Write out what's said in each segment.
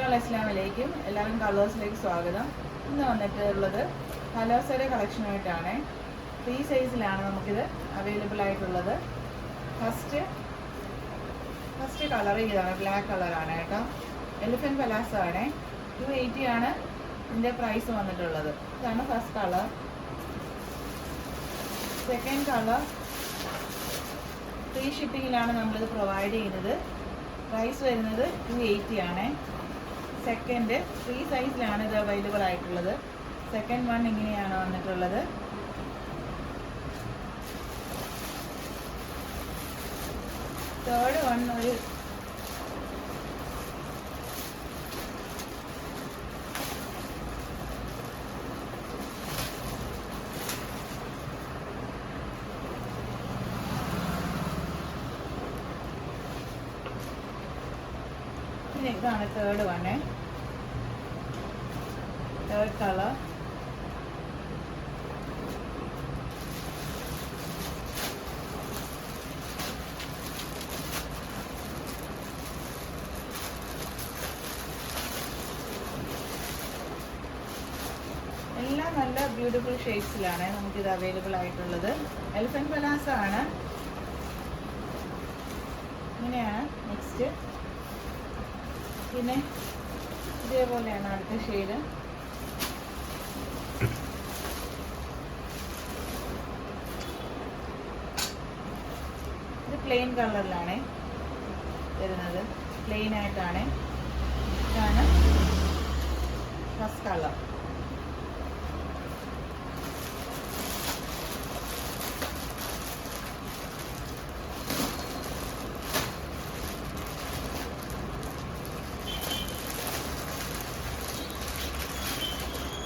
Hello അസ്സലാമു അലൈക്കും. എല്ലാവരും കളേഴ്സിലേക്ക് സ്വാഗതം. ഇന്ന് വന്നിട്ടുള്ളത് കളേഴ്സിൻ്റെ കളക്ഷനായിട്ടാണ്. 3 സൈസിലാണ് നമുക്കിത് അവൈലബിൾ ആയിട്ടുള്ളത്. ഫസ്റ്റ് കളർ ഇതാണ്, ബ്ലാക്ക് കളറാണ് കേട്ടോ. എലിഫൻറ്റ് പലാസോ ആണ്. 280 ആണ് ഇതിൻ്റെ പ്രൈസ് വന്നിട്ടുള്ളത്. ഇതാണ് first colour. Second colour free ഷിപ്പിങ്ങിലാണ് നമ്മളിത് പ്രൊവൈഡ് ചെയ്യുന്നത്. പ്രൈസ് വരുന്നത് 280 ആണ്. സെക്കൻഡ് 3 സൈസിലാണ് ഇത് അവൈലബിൾ ആയിട്ടുള്ളത്. സെക്കൻഡ് വൺ ഇങ്ങനെയാണ് വന്നിട്ടുള്ളത്. തേർഡ് വൺ ഒരു ഇതാണ് തേർഡ് വണ്. തേർഡ് കളർ എല്ലാം നല്ല ബ്യൂട്ടിഫുൾ ഷെയ്ഡ്സിലാണ് നമുക്കിത് അവൈലബിൾ ആയിട്ടുള്ളത്. എലിഫൻറ്റ് പലാസോ ആണ്. ഇങ്ങനെയാണ് നെക്സ്റ്റ്. പിന്നെ ഇതേപോലെയാണ് അടുത്ത ഷെയ്ഡ്. ഇത് പ്ലെയിൻ കളറിലാണ് വരുന്നത്, പ്ലെയിൻ ആയിട്ടാണ്. ഇതാണ് ഫസ്റ്റ് കളർ.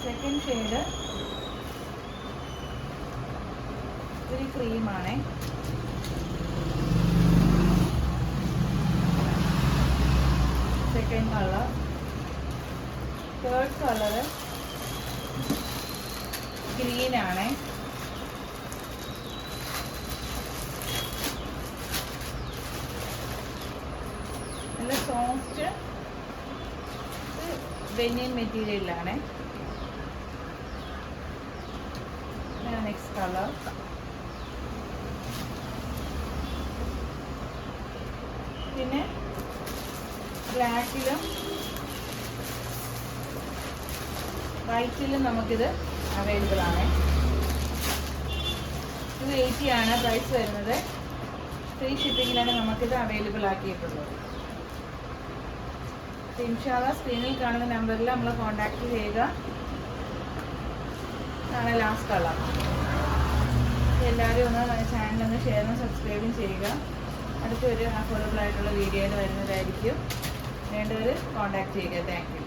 സെക്കൻഡ് ഷെയ്ഡ് ഒരു ക്രീമാണ്. Second colour. തേർഡ് കളർ ഗ്രീനാണ്. നല്ല സോഫ്റ്റ് ബനിയൻ മെറ്റീരിയലാണ്. നെക്സ്റ്റ് കളർ പിന്നെ ബ്ലാക്കിലും വൈറ്റിലും നമുക്കിത് അവൈലബിൾ ആണ്. 280 ആണ് പ്രൈസ് വരുന്നത്. ഫ്രീ ഷിപ്പിങ്ങിലാണ് നമുക്കിത് അവൈലബിൾ ആക്കിയിട്ടുള്ളത്. ഇൻഷാല്ലാ സ്ക്രീനിൽ കാണുന്ന നമ്പറിൽ നമ്മൾ കോൺടാക്ട് ചെയ്യുക. ആണ് ലാസ്റ്റ് കളർ. എല്ലാവരും ഒന്ന് ചാനലൊന്ന് ഷെയറും സബ്സ്ക്രൈബും ചെയ്യുക. അടുത്തൊരു അഫോർഡബിൾ ആയിട്ടുള്ള വീഡിയോയിൽ വരുന്നതായിരിക്കും. വേണ്ടവർ കോൺടാക്ട് ചെയ്യുക. Thank you.